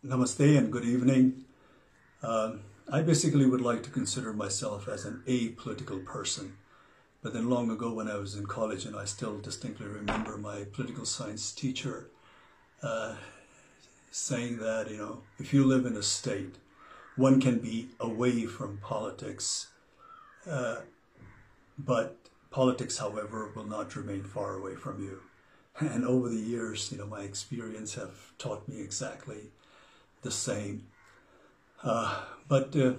Namaste and good evening. I basically would like to consider myself as an apolitical person. But then long ago when I was in college, and I still distinctly remember my political science teacher saying that, if you live in a state, one can be away from politics, but politics, however, will not remain far away from you. And over the years, my experience have taught me exactly the same. But the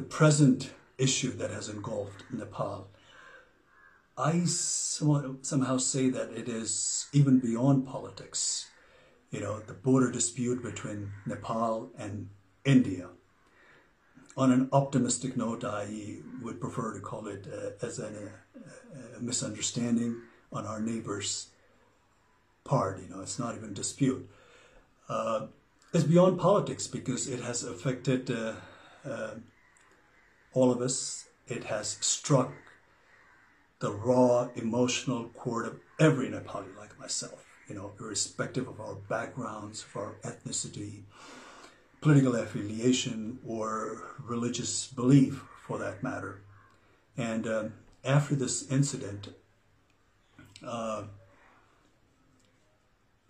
present issue that has engulfed Nepal, I somehow say that it is even beyond politics. The border dispute between Nepal and India. On an optimistic note, I would prefer to call it as a misunderstanding on our neighbor's part. It's not even dispute. It's beyond politics because it has affected all of us. It has struck the raw emotional chord of every Nepali like myself, irrespective of our backgrounds, of our ethnicity, political affiliation, or religious belief for that matter. And after this incident,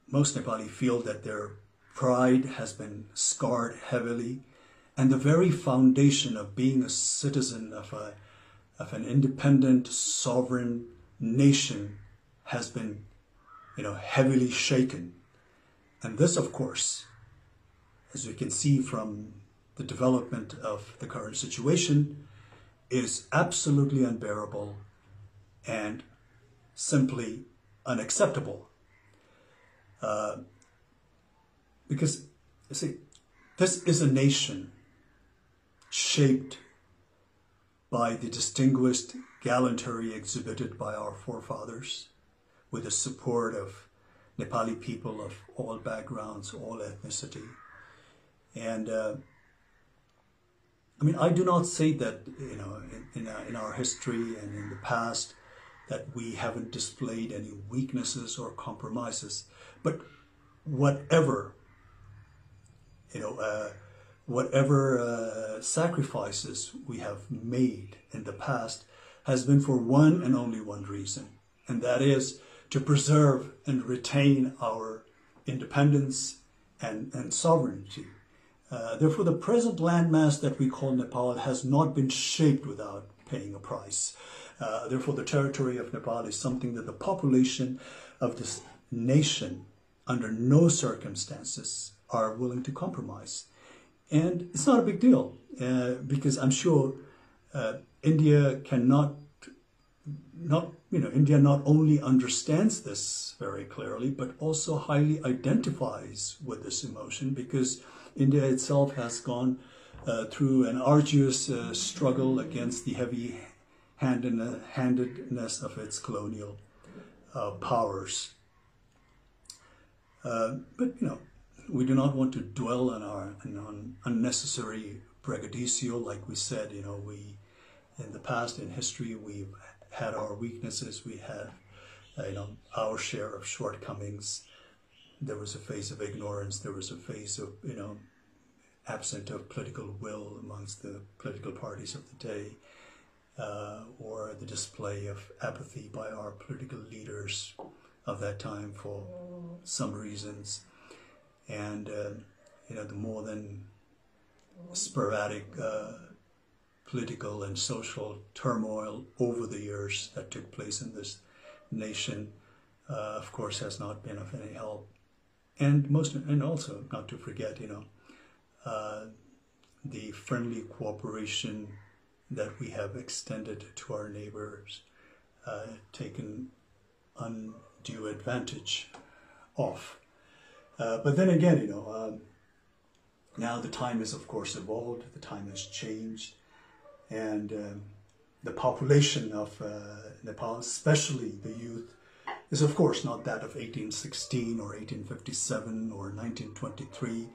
most Nepali feel that their pride has been scarred heavily, and the very foundation of being a citizen of an independent, sovereign nation has been, heavily shaken. And this, of course, as we can see from the development of the current situation, is absolutely unbearable and simply unacceptable. Because, you see, this is a nation shaped by the distinguished gallantry exhibited by our forefathers, with the support of Nepali people of all backgrounds, all ethnicity. And I do not say that, in our history and in the past, that we haven't displayed any weaknesses or compromises, but whatever sacrifices we have made in the past has been for one and only one reason, and that is to preserve and retain our independence and sovereignty. Therefore, the present landmass that we call Nepal has not been shaped without paying a price. Therefore, the territory of Nepal is something that the population of this nation, under no circumstances, are willing to compromise. And it's not a big deal, because I'm sure India India not only understands this very clearly, but also highly identifies with this emotion, because India itself has gone through an arduous struggle against the heavy-handedness of its colonial powers. But we do not want to dwell on unnecessary braggadocio. Like we said, we in the past, in history, we've had our weaknesses. We had, our share of shortcomings. There was a phase of ignorance. There was a phase of, absent of political will amongst the political parties of the day, or the display of apathy by our political leaders of that time for some reasons. And, the more than sporadic political and social turmoil over the years that took place in this nation, of course, has not been of any help. And also not to forget, the friendly cooperation that we have extended to our neighbors, taken undue advantage of. But then again, now the time has, of course, evolved, the time has changed, and the population of Nepal, especially the youth, is of course not that of 1816 or 1857 or 1923,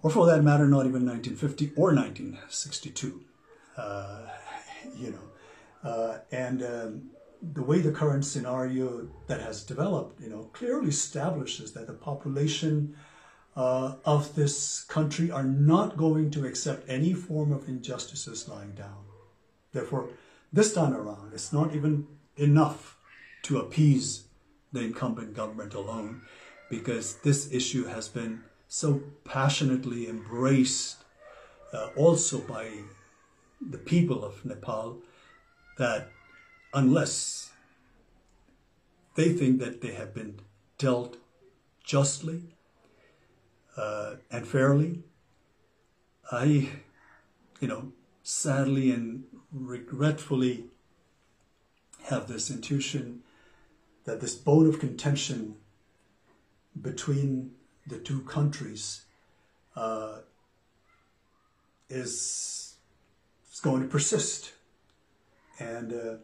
or for that matter, not even 1950 or 1962. The way the current scenario that has developed, clearly establishes that the population of this country are not going to accept any form of injustices lying down. Therefore, this time around, it's not even enough to appease the incumbent government alone, because this issue has been so passionately embraced also by the people of Nepal, that unless they think that they have been dealt justly and fairly, I, sadly and regretfully have this intuition that this bone of contention between the two countries is going to persist. And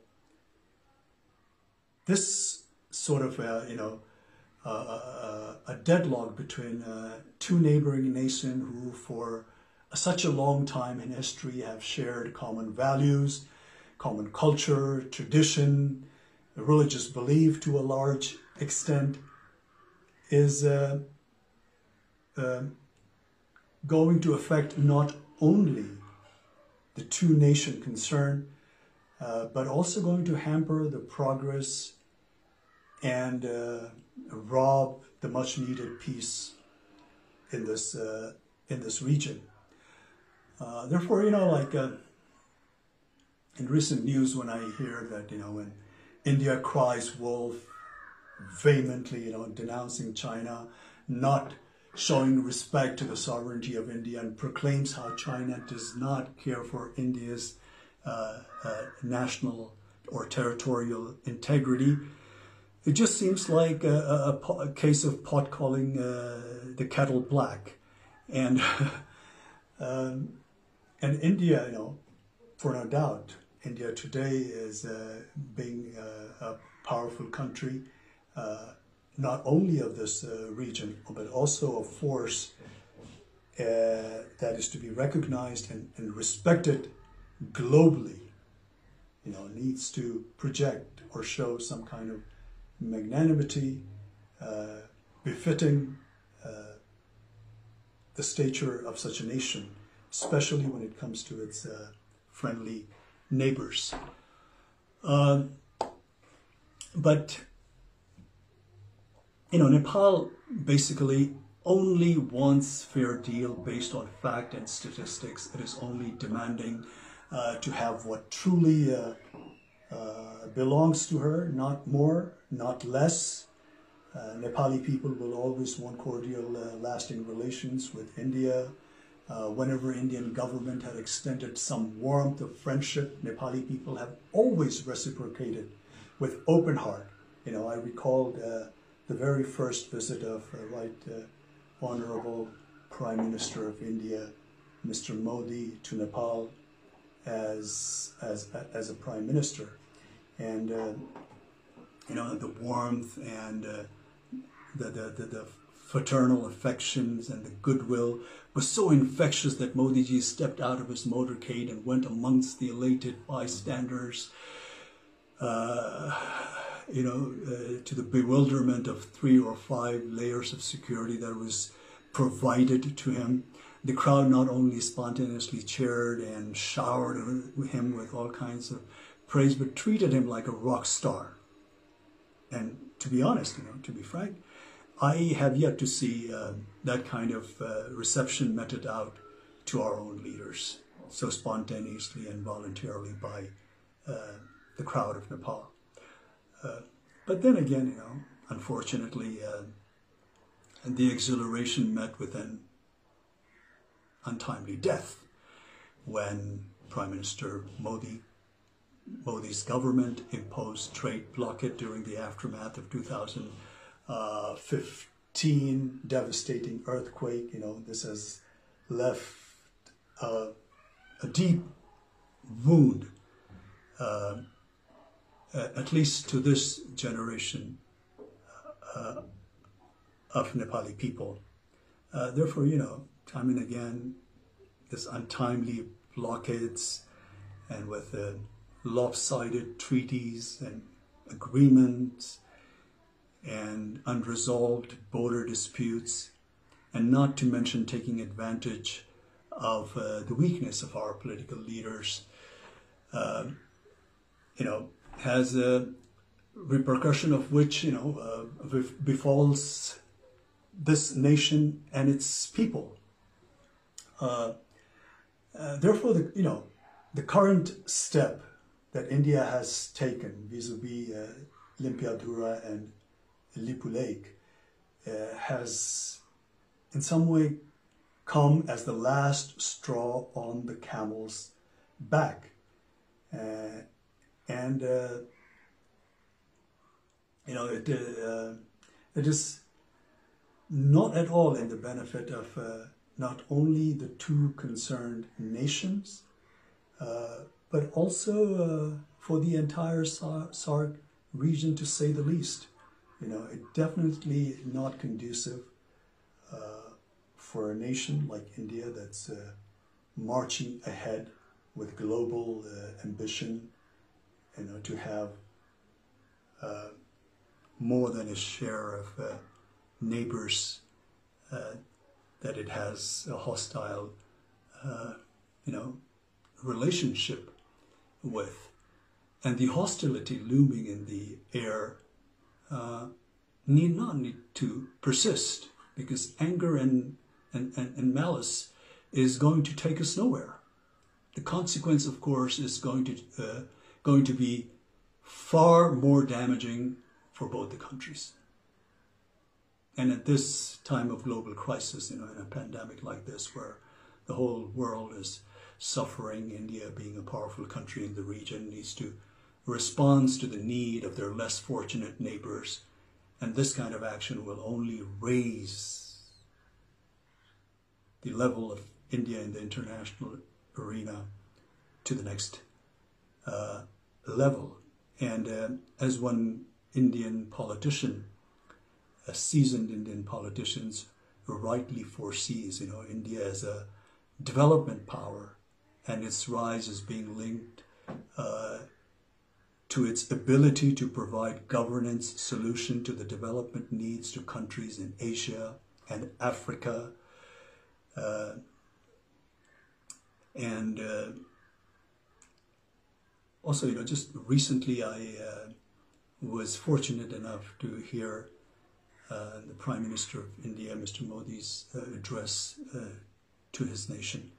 this sort of, a deadlock between two neighboring nations who for such a long time in history have shared common values, common culture, tradition, religious belief to a large extent, is going to affect not only the two nations concerned, but also going to hamper the progress and rob the much needed peace in this region. Therefore, in recent news, when I hear that, when India cries wolf vehemently, denouncing China, not showing respect to the sovereignty of India, and proclaims how China does not care for India's national or territorial integrity, it just seems like a case of pot calling the kettle black. And and India, for no doubt, India today is being a powerful country, not only of this region, but also a force that is to be recognized and respected globally. Needs to project or show some kind of magnanimity befitting the stature of such a nation, especially when it comes to its friendly neighbors. But Nepal basically only wants fair deal based on fact and statistics. It is only demanding to have what truly belongs to her, not more, not less. Nepali people will always want cordial, lasting relations with India. Whenever Indian government had extended some warmth of friendship, Nepali people have always reciprocated with open heart. I recalled the very first visit of Honorable Prime Minister of India, Mr. Modi, to Nepal as a Prime Minister. And the warmth and the fraternal affections and the goodwill was so infectious that Modi ji stepped out of his motorcade and went amongst the elated bystanders, to the bewilderment of 3 or 5 layers of security that was provided to him. The crowd not only spontaneously cheered and showered him with all kinds of praise, but treated him like a rock star. And to be honest, to be frank, I have yet to see that kind of reception meted out to our own leaders so spontaneously and voluntarily by the crowd of Nepal. But then again, unfortunately, the exhilaration met with an untimely death when Prime Minister Modi's government imposed trade blockade during the aftermath of 2015 devastating earthquake. This has left a deep wound, at least to this generation of Nepali people. Therefore, time and again, this untimely blockades and with lopsided treaties and agreements and unresolved border disputes and not to mention taking advantage of the weakness of our political leaders, has a repercussion of which, befalls this nation and its people. Therefore, the current step that India has taken vis-a-vis Limpiadhura and Lipu Lake has in some way come as the last straw on the camel's back. It is not at all in the benefit of not only the two concerned nations, but also for the entire SAARC region, to say the least. It definitely not conducive for a nation like India that's marching ahead with global ambition, to have more than a share of neighbors that it has a hostile, relationship with. And the hostility looming in the air need not to persist, because anger and malice is going to take us nowhere. The consequence, of course, is going to be far more damaging for both the countries. And at this time of global crisis, in a pandemic like this, where the whole world is suffering, India, being a powerful country in the region, needs to respond to the need of their less fortunate neighbors. And this kind of action will only raise the level of India in the international arena to the next level. And as one Indian politician, a seasoned Indian politician, rightly foresees, India as a development power, and its rise is being linked to its ability to provide governance solution to the development needs to countries in Asia and Africa. Also, just recently I was fortunate enough to hear the Prime Minister of India, Mr. Modi's address to his nation.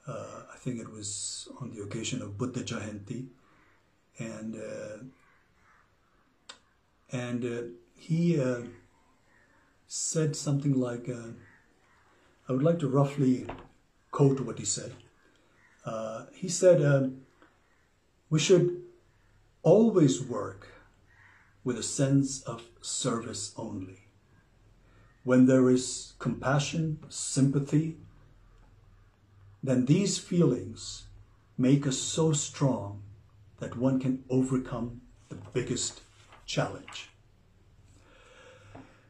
I think it was on the occasion of Buddha Jayanti, and he said something like, I would like to roughly quote what he said. He said, we should always work with a sense of service only. When there is compassion, sympathy, then these feelings make us so strong that one can overcome the biggest challenge.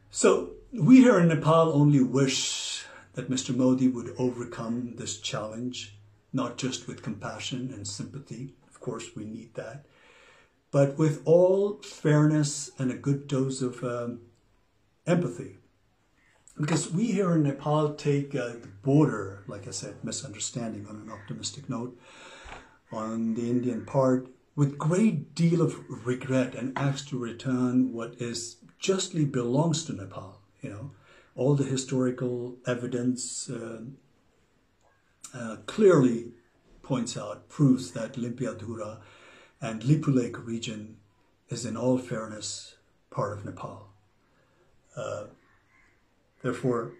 So we here in Nepal only wish that Mr. Modi would overcome this challenge, not just with compassion and sympathy. Of course, we need that, but with all fairness and a good dose of empathy. Because we here in Nepal take the border, like I said, misunderstanding on an optimistic note, on the Indian part, with great deal of regret, and ask to return what is justly belongs to Nepal. All the historical evidence clearly points out, proves that Limpiadhura and Lipu Lake region is in all fairness part of Nepal. Therefore,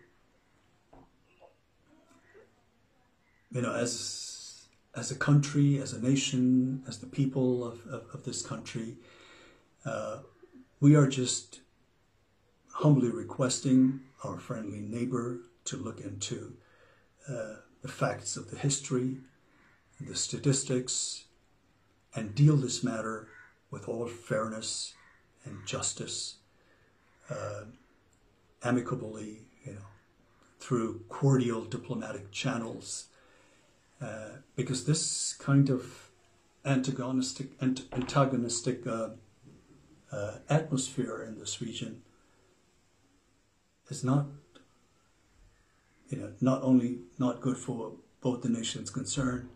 as a country, as a nation, as the people of this country, we are just humbly requesting our friendly neighbor to look into the facts of the history, the statistics, and deal this matter with all fairness and justice, amicably, through cordial diplomatic channels, because this kind of antagonistic atmosphere in this region is not not only not good for both the nations concerned,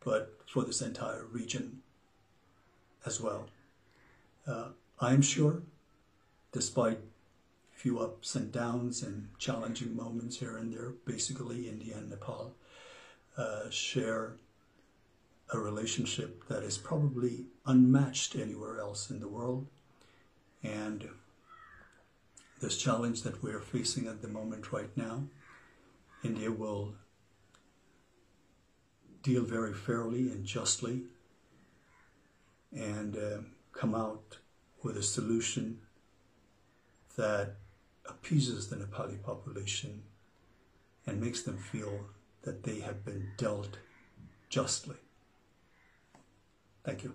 but for this entire region as well. I am sure, despite few ups and downs and challenging moments here and there, basically India and Nepal share a relationship that is probably unmatched anywhere else in the world. And this challenge that we're facing at the moment right now, India will deal very fairly and justly and come out with a solution that appeases the Nepali population and makes them feel that they have been dealt justly. Thank you.